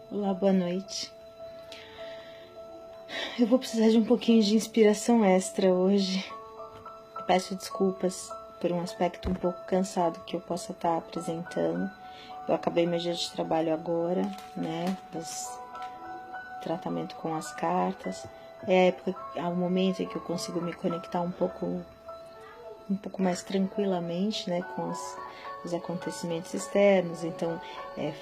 Olá, boa noite. Eu vou precisar de um pouquinho de inspiração extra hoje. Peço desculpas por um aspecto um pouco cansado que eu possa estar apresentando. Eu acabei meu dia de trabalho agora, né, tratamento com as cartas. É a época, é o momento em que eu consigo me conectar um pouco mais tranquilamente, né, com os acontecimentos externos. Então,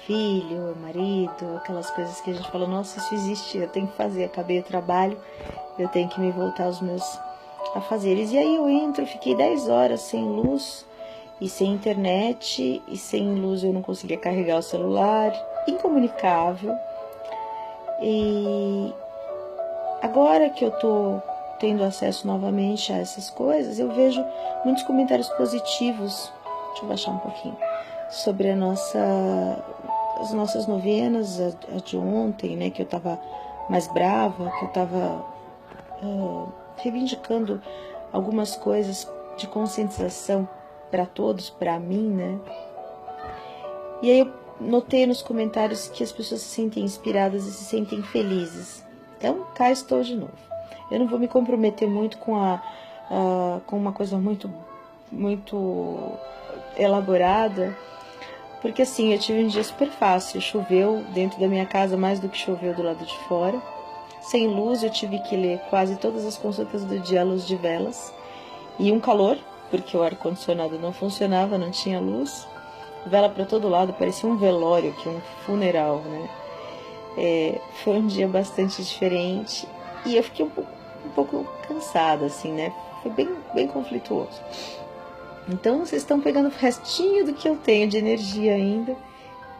filho, marido, aquelas coisas que a gente fala, nossa, isso existe, eu tenho que fazer, acabei o trabalho, eu tenho que me voltar aos meus afazeres. E aí eu entro, fiquei 10 horas sem luz e sem internet, e sem luz eu não conseguia carregar o celular, incomunicável. E agora que eu tô tendo acesso novamente a essas coisas, eu vejo muitos comentários positivos, deixa eu baixar um pouquinho, sobre as nossas novenas, a de ontem, né, que eu tava mais brava, que eu tava reivindicando algumas coisas de conscientização para todos, para mim, né, e aí eu notei nos comentários que as pessoas se sentem inspiradas e se sentem felizes. Então, cá estou de novo. Eu não vou me comprometer muito com uma coisa muito elaborada, porque assim, eu tive um dia super fácil. Choveu dentro da minha casa mais do que choveu do lado de fora. Sem luz, eu tive que ler quase todas as consultas do dia à luz de velas. E um calor, porque o ar-condicionado não funcionava, não tinha luz. Vela para todo lado, parecia um velório, que um funeral, né? Foi um dia bastante diferente e eu fiquei um pouco cansada, assim, né? Foi bem conflituoso. Então, vocês estão pegando o restinho do que eu tenho de energia ainda,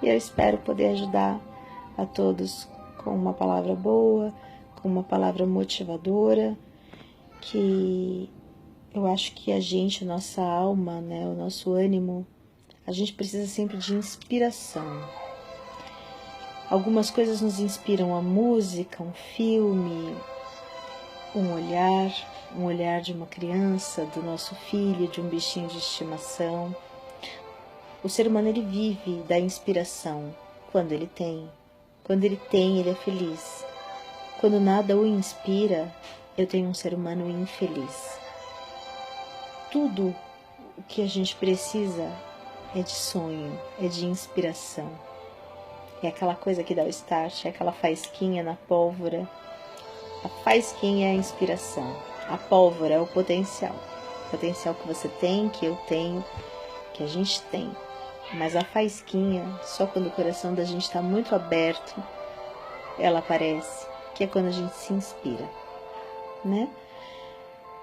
e eu espero poder ajudar a todos com uma palavra boa, com uma palavra motivadora, que eu acho que a gente, nossa alma, né, o nosso ânimo, a gente precisa sempre de inspiração. Algumas coisas nos inspiram, a música, um filme, um olhar de uma criança, do nosso filho, de um bichinho de estimação. O ser humano, ele vive da inspiração quando ele tem. Quando ele tem, ele é feliz. Quando nada o inspira, eu tenho um ser humano infeliz. Tudo o que a gente precisa é de sonho, é de inspiração. É aquela coisa que dá o start, é aquela faísquinha na pólvora. A faísquinha é a inspiração. A pólvora é o potencial. O potencial que você tem, que eu tenho, que a gente tem. Mas a faísquinha, só quando o coração da gente está muito aberto, ela aparece, que é quando a gente se inspira, né?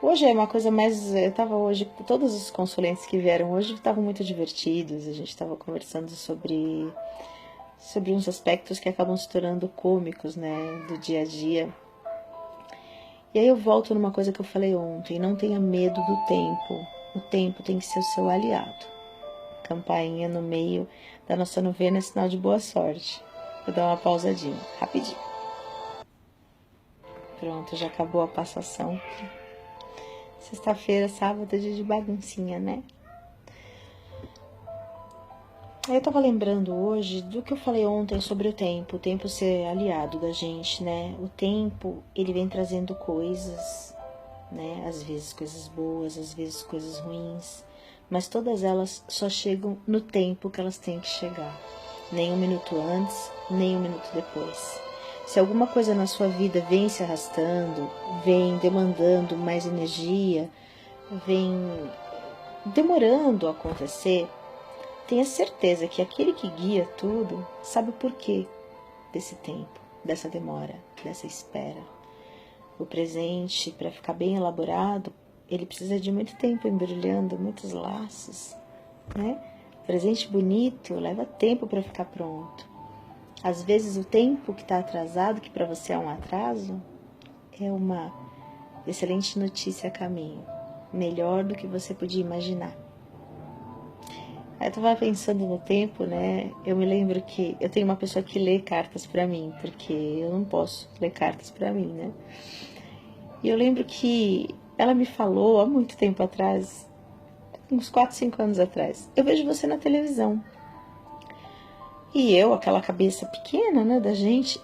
Hoje é uma coisa mais... Eu tava hoje... Todos os consulentes que vieram hoje estavam muito divertidos. A gente estava conversando sobre uns aspectos que acabam se tornando cômicos, né, do dia a dia. E aí eu volto numa coisa que eu falei ontem, não tenha medo do tempo. O tempo tem que ser o seu aliado. Campainha no meio da nossa novena é sinal de boa sorte. Vou dar uma pausadinha, rapidinho. Pronto, já acabou a passação. Sexta-feira, sábado, é dia de baguncinha, né? Eu tava lembrando hoje do que eu falei ontem sobre o tempo ser aliado da gente, né? O tempo, ele vem trazendo coisas, né? Às vezes coisas boas, às vezes coisas ruins, mas todas elas só chegam no tempo que elas têm que chegar. Nem um minuto antes, nem um minuto depois. Se alguma coisa na sua vida vem se arrastando, vem demandando mais energia, vem demorando a acontecer, tenha certeza que aquele que guia tudo sabe o porquê desse tempo, dessa demora, dessa espera. O presente, para ficar bem elaborado, ele precisa de muito tempo embrulhando, muitos laços, né? O presente bonito leva tempo para ficar pronto. Às vezes o tempo que está atrasado, que para você é um atraso, é uma excelente notícia a caminho, melhor do que você podia imaginar. Eu tava pensando no tempo, né? Eu me lembro que eu tenho uma pessoa que lê cartas pra mim, porque eu não posso ler cartas pra mim, né? E eu lembro que ela me falou há muito tempo atrás, uns 4, 5 anos atrás, eu vejo você na televisão. E eu, aquela cabeça pequena, né, da gente,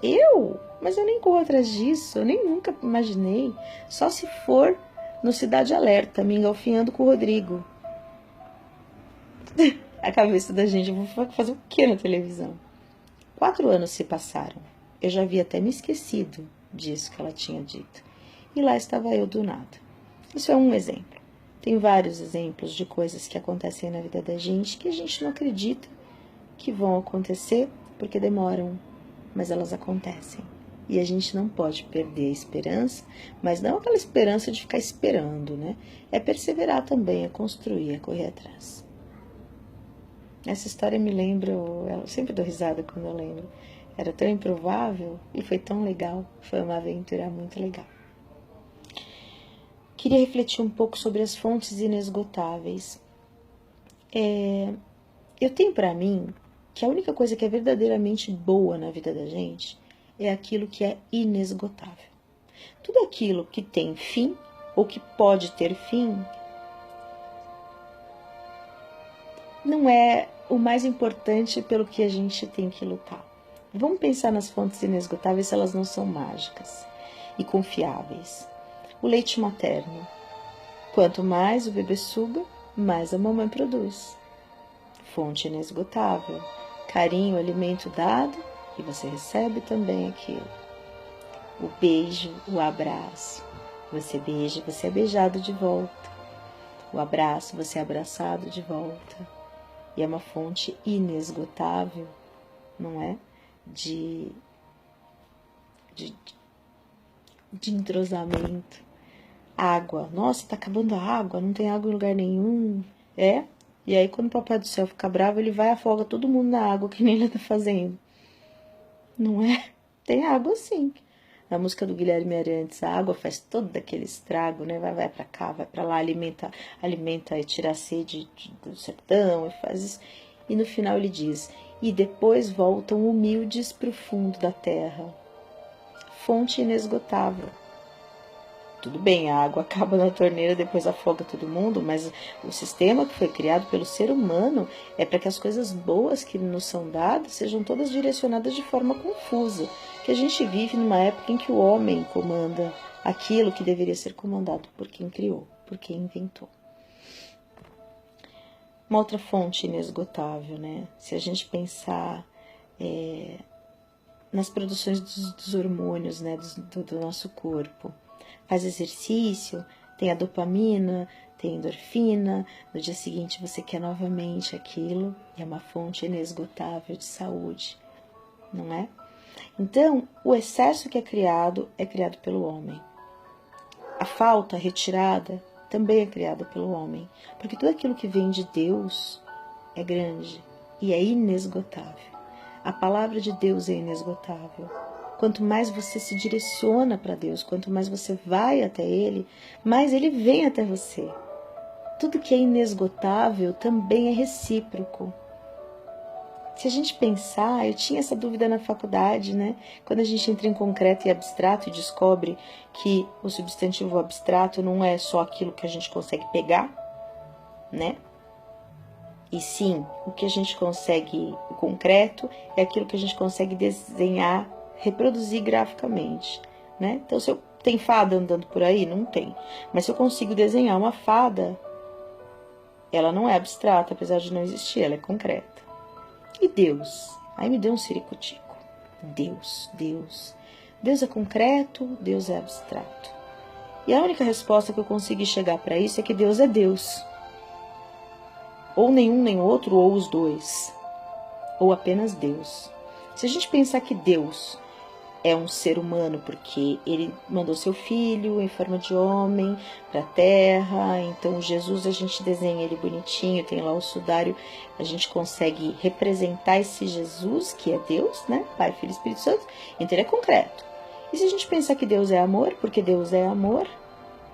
mas eu nem corro atrás disso, eu nem nunca imaginei, só se for no Cidade Alerta, me engalfinhando com o Rodrigo. A cabeça da gente, eu vou fazer o que na televisão? 4 anos se passaram, eu já havia até me esquecido disso que ela tinha dito. E lá estava eu do nada. Isso é um exemplo. Tem vários exemplos de coisas que acontecem na vida da gente que a gente não acredita que vão acontecer porque demoram, mas elas acontecem. E a gente não pode perder a esperança, mas não aquela esperança de ficar esperando, né? É perseverar também, é construir, é correr atrás. Essa história me lembra, eu sempre dou risada quando eu lembro. Era tão improvável e foi tão legal, foi uma aventura muito legal. Queria refletir um pouco sobre as fontes inesgotáveis. Eu tenho para mim que a única coisa que é verdadeiramente boa na vida da gente é aquilo que é inesgotável. Tudo aquilo que tem fim ou que pode ter fim não é o mais importante pelo que a gente tem que lutar. Vamos pensar nas fontes inesgotáveis se elas não são mágicas e confiáveis. O leite materno. Quanto mais o bebê suga, mais a mamãe produz. Fonte inesgotável. Carinho, alimento dado e você recebe também aquilo. O beijo, o abraço. Você beija, você é beijado de volta. O abraço, você é abraçado de volta. E é uma fonte inesgotável, não é? De entrosamento. Água. Nossa, tá acabando a água, não tem água em lugar nenhum. E aí quando o Papai do Céu fica bravo, ele vai e afoga todo mundo na água, que nem ele tá fazendo. Não é? Tem água sim. Na música do Guilherme Arantes, a água faz todo aquele estrago, né? Vai pra cá, vai pra lá, alimenta e tira a sede do sertão e faz isso. E no final ele diz, e depois voltam humildes pro fundo da terra. Fonte inesgotável. Tudo bem, a água acaba na torneira, depois afoga todo mundo, mas o sistema que foi criado pelo ser humano é para que as coisas boas que nos são dadas sejam todas direcionadas de forma confusa. Que a gente vive numa época em que o homem comanda aquilo que deveria ser comandado por quem criou, por quem inventou. Uma outra fonte inesgotável, né? Se a gente pensar nas produções dos hormônios, né? do nosso corpo. Faz exercício, tem a dopamina, tem a endorfina, no dia seguinte você quer novamente aquilo, e é uma fonte inesgotável de saúde, não é? Então, o excesso que é criado pelo homem. A falta retirada também é criada pelo homem, porque tudo aquilo que vem de Deus é grande e é inesgotável. A palavra de Deus é inesgotável. Quanto mais você se direciona para Deus, quanto mais você vai até Ele, mais Ele vem até você. Tudo que é inesgotável também é recíproco. Se a gente pensar, eu tinha essa dúvida na faculdade, né? Quando a gente entra em concreto e abstrato e descobre que o substantivo abstrato não é só aquilo que a gente consegue pegar, né? E sim, o que a gente consegue, o concreto, é aquilo que a gente consegue desenhar, reproduzir graficamente, né? Então, se eu tem fada andando por aí? Não tem. Mas se eu consigo desenhar uma fada, ela não é abstrata, apesar de não existir, ela é concreta. E Deus? Aí me deu um ciricutico. Deus. Deus é concreto, Deus é abstrato. E a única resposta que eu consegui chegar para isso é que Deus é Deus. Ou nenhum nem outro, ou os dois. Ou apenas Deus. Se a gente pensar que Deus é um ser humano porque ele mandou seu filho em forma de homem para a terra, então Jesus a gente desenha ele bonitinho, tem lá o sudário, a gente consegue representar esse Jesus que é Deus, né? Pai, Filho e Espírito Santo, então ele é concreto. E se a gente pensar que Deus é amor, porque Deus é amor,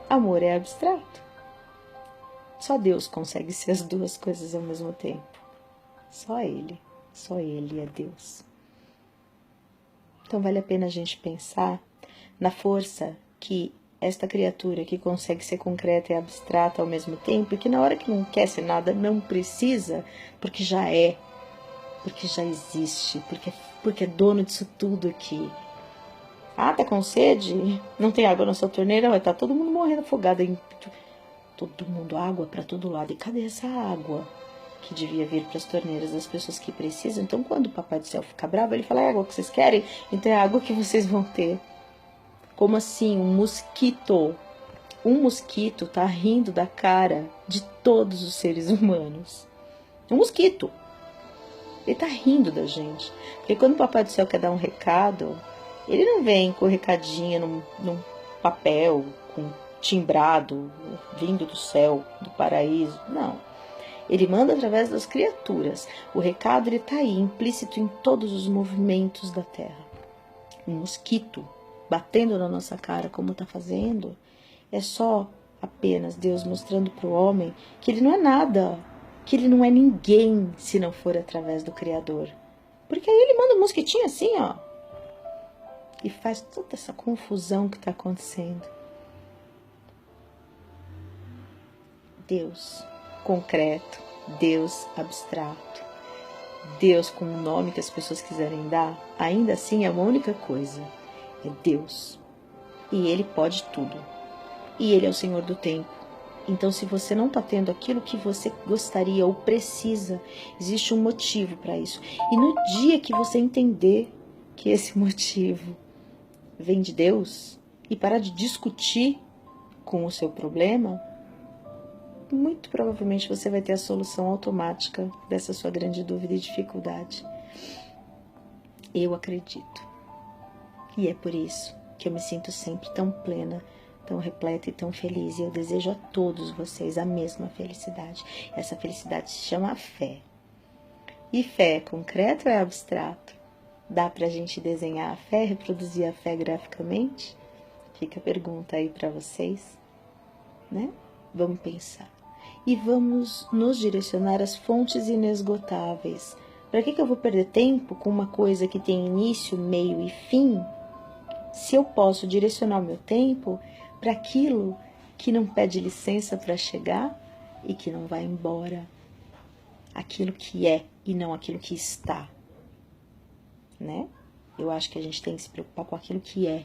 amor é abstrato. Só Deus consegue ser as duas coisas ao mesmo tempo. Só Ele é Deus. Então vale a pena a gente pensar na força que esta criatura que consegue ser concreta e abstrata ao mesmo tempo, e que na hora que não quer ser nada, não precisa, porque já é. Porque já existe, porque é dono disso tudo aqui. Ah, tá com sede? Não tem água na sua torneira? Vai estar todo mundo morrendo afogado. Todo mundo, água para todo lado. E cadê essa água que devia vir para as torneiras das pessoas que precisam? Então, quando o Papai do Céu fica bravo, ele fala, é a água que vocês querem? Então é a água que vocês vão ter. Como assim? Um mosquito tá rindo da cara de todos os seres humanos. Um mosquito. Ele tá rindo da gente. Porque quando o Papai do Céu quer dar um recado, ele não vem com o recadinho num papel, com timbrado, vindo do céu, do paraíso. Não. Ele manda através das criaturas. O recado, ele tá aí, implícito em todos os movimentos da Terra. Um mosquito batendo na nossa cara, como tá fazendo, é só apenas Deus mostrando para o homem que ele não é nada, que ele não é ninguém se não for através do Criador. Porque aí ele manda um mosquitinho assim, ó, e faz toda essa confusão que está acontecendo. Deus concreto, Deus abstrato, Deus com o nome que as pessoas quiserem dar, ainda assim é uma única coisa, é Deus. E Ele pode tudo. E Ele é o Senhor do tempo. Então, se você não está tendo aquilo que você gostaria ou precisa, existe um motivo para isso. E no dia que você entender que esse motivo vem de Deus e parar de discutir com o seu problema, muito provavelmente você vai ter a solução automática dessa sua grande dúvida e dificuldade. Eu acredito. E é por isso que eu me sinto sempre tão plena, tão repleta e tão feliz. E eu desejo a todos vocês a mesma felicidade. Essa felicidade se chama fé. E fé é concreto ou é abstrato? Dá pra gente desenhar a fé, reproduzir a fé graficamente? Fica a pergunta aí pra vocês, né? Vamos pensar. E vamos nos direcionar às fontes inesgotáveis. Para que eu vou perder tempo com uma coisa que tem início, meio e fim, se eu posso direcionar o meu tempo para aquilo que não pede licença para chegar e que não vai embora? Aquilo que é e não aquilo que está, né? Eu acho que a gente tem que se preocupar com aquilo que é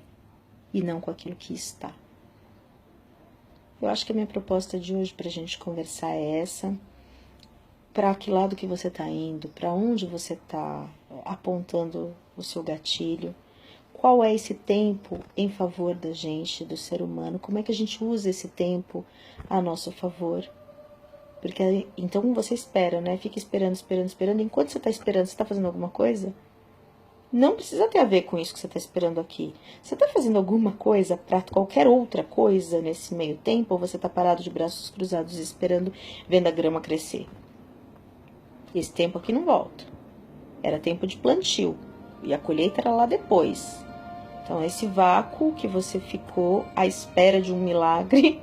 e não com aquilo que está. Eu acho que a minha proposta de hoje para a gente conversar é essa. Para que lado que você está indo? Para onde você está apontando o seu gatilho? Qual é esse tempo em favor da gente, do ser humano? Como é que a gente usa esse tempo a nosso favor? Porque então você espera, né? Fica esperando. Enquanto você está esperando, você está fazendo alguma coisa? Não precisa ter a ver com isso que você está esperando aqui. Você está fazendo alguma coisa para qualquer outra coisa nesse meio tempo? Ou você está parado de braços cruzados esperando, vendo a grama crescer? Esse tempo aqui não volta. Era tempo de plantio. E a colheita era lá depois. Então, esse vácuo que você ficou à espera de um milagre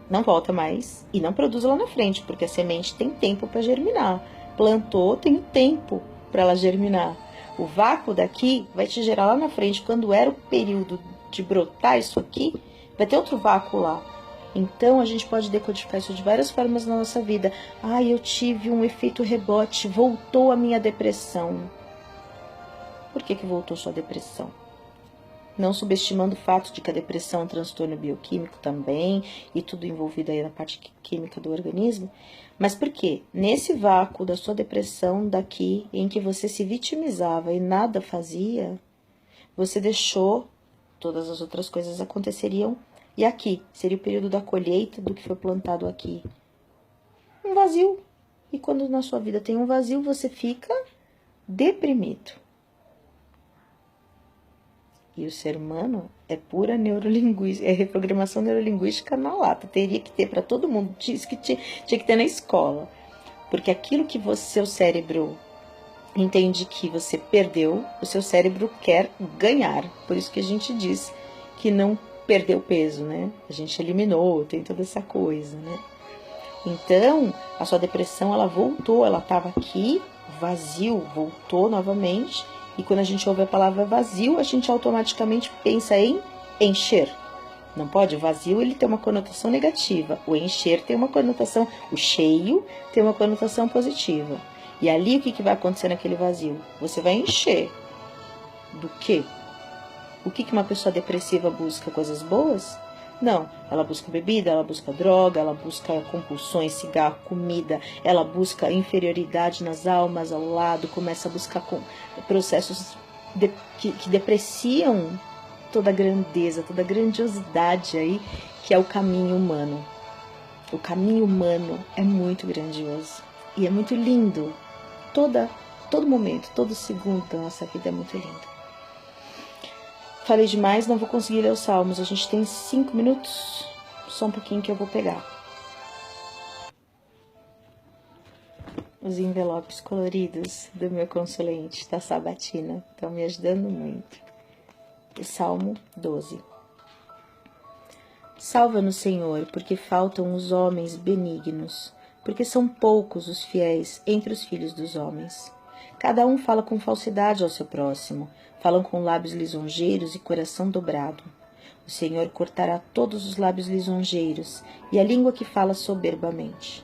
não volta mais e não produz lá na frente, porque a semente tem tempo para germinar. Plantou, tem tempo para ela germinar. O vácuo daqui vai te gerar lá na frente, quando era o período de brotar isso aqui, vai ter outro vácuo lá. Então, a gente pode decodificar isso de várias formas na nossa vida. Eu tive um efeito rebote, voltou a minha depressão. Por que voltou sua depressão? Não subestimando o fato de que a depressão é um transtorno bioquímico também, e tudo envolvido aí na parte química do organismo. Mas por quê? Nesse vácuo da sua depressão daqui, em que você se vitimizava e nada fazia, você deixou, todas as outras coisas aconteceriam, e aqui seria o período da colheita do que foi plantado aqui. Um vazio. E quando na sua vida tem um vazio, você fica deprimido. E o ser humano é pura neurolinguística, é reprogramação neurolinguística na lata. Teria que ter para todo mundo, tinha que ter na escola. Porque aquilo que seu cérebro entende que você perdeu, o seu cérebro quer ganhar. Por isso que a gente diz que não perdeu peso, né? A gente eliminou, tem toda essa coisa, né? Então, a sua depressão, ela voltou, ela estava aqui, vazio, voltou novamente. E quando a gente ouve a palavra vazio, a gente automaticamente pensa em encher, Não pode? O vazio, ele tem uma conotação negativa. O encher tem uma conotação... O cheio tem uma conotação positiva. E ali, o que vai acontecer naquele vazio? Você vai encher. Do quê? O que uma pessoa depressiva busca? Coisas boas? Não. Ela busca bebida, ela busca droga, ela busca compulsões, cigarro, comida. Ela busca inferioridade nas almas ao lado. Começa a buscar processos que depreciam toda a grandeza, toda a grandiosidade aí, que é o caminho humano. O caminho humano é muito grandioso e é muito lindo. Todo momento, todo segundo da nossa vida é muito lindo. Falei demais, não vou conseguir ler os salmos. A gente tem 5 minutos, só um pouquinho que eu vou pegar. Os envelopes coloridos do meu consulente da sabatina estão me ajudando muito. O Salmo 12. Salva-nos, Senhor, porque faltam os homens benignos, porque são poucos os fiéis entre os filhos dos homens. Cada um fala com falsidade ao seu próximo, falam com lábios lisonjeiros e coração dobrado. O Senhor cortará todos os lábios lisonjeiros e a língua que fala soberbamente.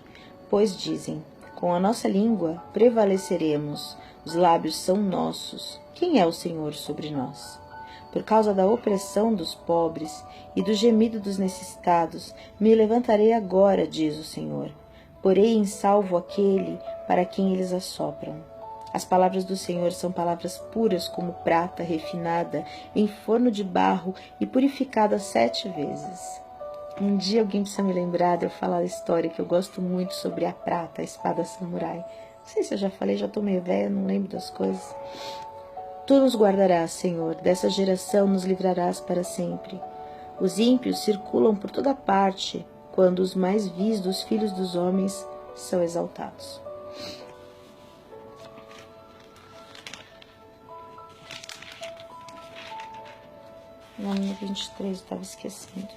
Pois dizem, com a nossa língua prevaleceremos, os lábios são nossos. Quem é o Senhor sobre nós? Por causa da opressão dos pobres e do gemido dos necessitados, me levantarei agora, diz o Senhor. Porei em salvo aquele para quem eles assopram. As palavras do Senhor são palavras puras como prata refinada em forno de barro e purificada 7 vezes. Um dia alguém precisa me lembrar de eu falar a história que eu gosto muito sobre a prata, a espada samurai. Não sei se eu já falei, já tô meio velha, não lembro das coisas. Tu nos guardarás, Senhor, dessa geração nos livrarás para sempre. Os ímpios circulam por toda parte, quando os mais vis dos filhos dos homens são exaltados. Não, 23, eu estava esquecendo.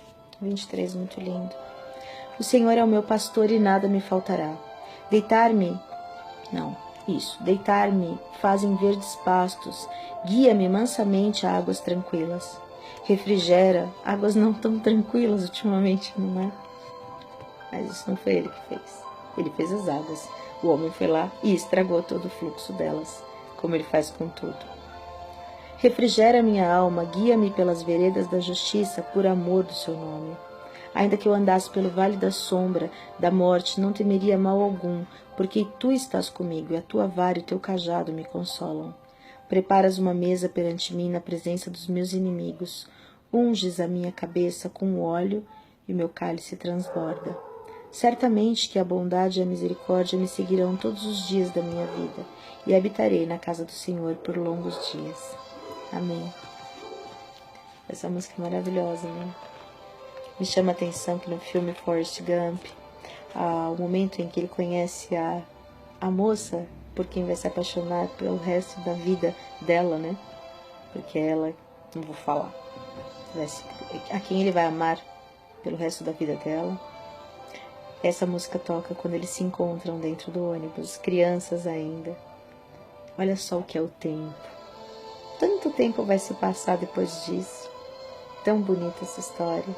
23, muito lindo. O Senhor é o meu pastor e nada me faltará. Deitar-me fazem verdes pastos, guia-me mansamente a águas tranquilas. Refrigera águas não tão tranquilas ultimamente, não é? Mas isso não foi ele que fez. Ele fez as águas. O homem foi lá e estragou todo o fluxo delas, como ele faz com tudo. Refrigera minha alma, guia-me pelas veredas da justiça, por amor do seu nome. Ainda que eu andasse pelo vale da sombra da morte, não temeria mal algum, porque tu estás comigo, e a tua vara e o teu cajado me consolam. Preparas uma mesa perante mim na presença dos meus inimigos. Unges a minha cabeça com óleo, e o meu cálice transborda. Certamente que a bondade e a misericórdia me seguirão todos os dias da minha vida, e habitarei na casa do Senhor por longos dias. Amém. Essa música é maravilhosa, né? Me chama a atenção que no filme Forrest Gump, o momento em que ele conhece a moça por quem vai se apaixonar pelo resto da vida dela, né? Porque ela, não vou falar, a quem ele vai amar pelo resto da vida dela. Essa música toca quando eles se encontram dentro do ônibus, crianças ainda. Olha só o que é o tempo. Tanto tempo vai se passar depois disso. Tão bonita essa história.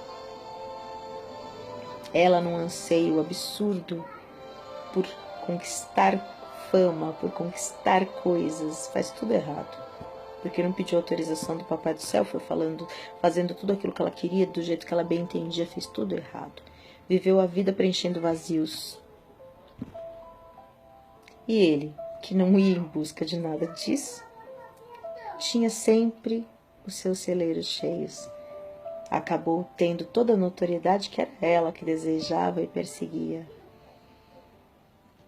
Ela num anseio absurdo por conquistar fama, por conquistar coisas, faz tudo errado. Porque não pediu autorização do Papai do Céu, foi fazendo tudo aquilo que ela queria, do jeito que ela bem entendia, fez tudo errado. Viveu a vida preenchendo vazios. E ele, que não ia em busca de nada disso, tinha sempre os seus celeiros cheios. Acabou tendo toda a notoriedade que era ela que desejava e perseguia.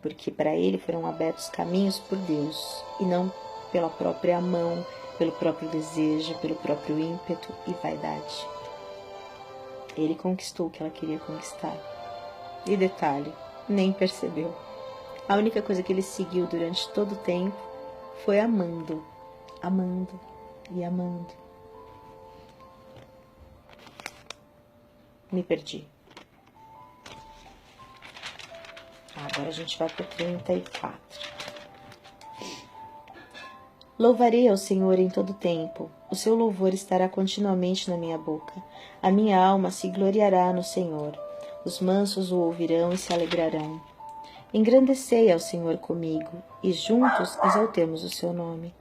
Porque para ele foram abertos caminhos por Deus, e não pela própria mão, pelo próprio desejo, pelo próprio ímpeto e vaidade. Ele conquistou o que ela queria conquistar. E detalhe, nem percebeu. A única coisa que ele seguiu durante todo o tempo foi amando, amando e amando. Me perdi. Agora a gente vai para 34. Louvarei ao Senhor em todo tempo, o seu louvor estará continuamente na minha boca. A minha alma se gloriará no Senhor. Os mansos o ouvirão e se alegrarão. Engrandecei ao Senhor comigo, e juntos exaltemos o seu nome.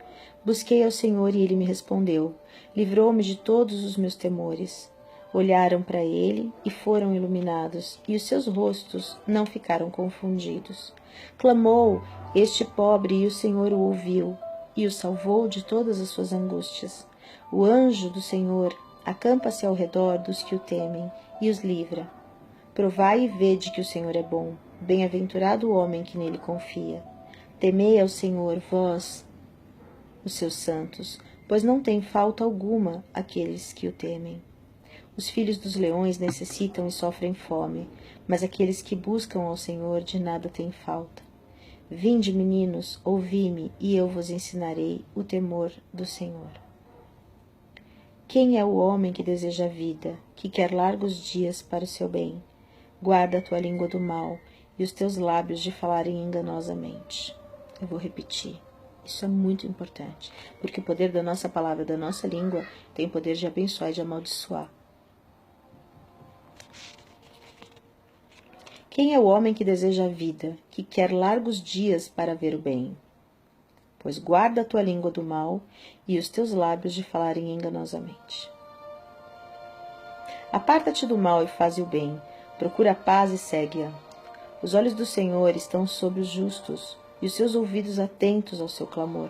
Busquei ao Senhor e ele me respondeu, livrou-me de todos os meus temores. Olharam para ele e foram iluminados, e os seus rostos não ficaram confundidos. Clamou este pobre e o Senhor o ouviu, e o salvou de todas as suas angústias. O anjo do Senhor acampa-se ao redor dos que o temem e os livra. Provai e vede que o Senhor é bom. Bem-aventurado o homem que nele confia. Temei ao Senhor, vós, os seus santos, pois não tem falta alguma aqueles que o temem. Os filhos dos leões necessitam e sofrem fome, mas aqueles que buscam ao Senhor de nada têm falta. Vinde, meninos, ouvi-me, e eu vos ensinarei o temor do Senhor. Quem é o homem que deseja a vida, que quer largos dias para o seu bem? Guarda a tua língua do mal e os teus lábios de falarem enganosamente. Eu vou repetir. Isso é muito importante, porque o poder da nossa palavra, da nossa língua, tem o poder de abençoar e de amaldiçoar. Quem é o homem que deseja a vida, que quer largos dias para ver o bem? Pois guarda a tua língua do mal e os teus lábios de falarem enganosamente. Aparta-te do mal e faze o bem, procura a paz e segue-a. Os olhos do Senhor estão sobre os justos, e os seus ouvidos atentos ao seu clamor.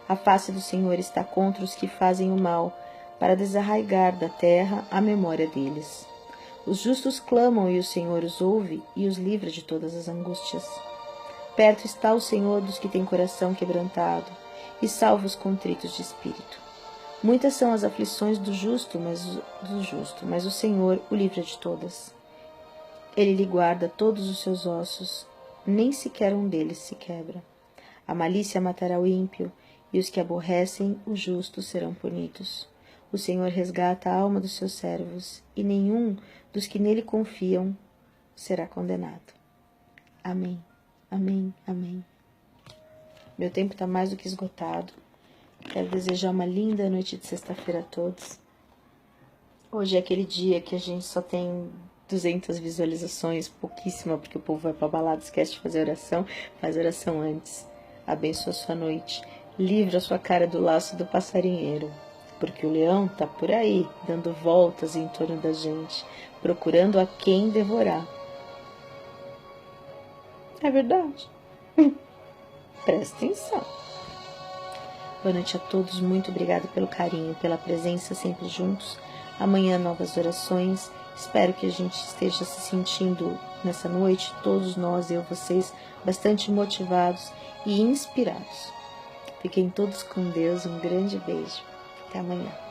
A face do Senhor está contra os que fazem o mal, para desarraigar da terra a memória deles. Os justos clamam e o Senhor os ouve e os livra de todas as angústias. Perto está o Senhor dos que têm coração quebrantado e salva os contritos de espírito. Muitas são as aflições do justo, mas o Senhor o livra de todas. Ele lhe guarda todos os seus ossos, nem sequer um deles se quebra. A malícia matará o ímpio, e os que aborrecem o justo serão punidos. O Senhor resgata a alma dos seus servos, e nenhum dos que nele confiam será condenado. Amém, amém, amém. Meu tempo está mais do que esgotado. Quero desejar uma linda noite de sexta-feira a todos. Hoje é aquele dia que a gente só tem 200 visualizações, pouquíssima, porque o povo vai pra balada, esquece de fazer oração, faz oração antes. Abençoa a sua noite. Livra a sua cara do laço do passarinheiro, porque o leão tá por aí, dando voltas em torno da gente, procurando a quem devorar. É verdade. Presta atenção. Boa noite a todos, muito obrigada pelo carinho, pela presença sempre juntos. Amanhã novas orações. Espero que a gente esteja se sentindo nessa noite, todos nós, eu, vocês, bastante motivados e inspirados. Fiquem todos com Deus, um grande beijo. Até amanhã.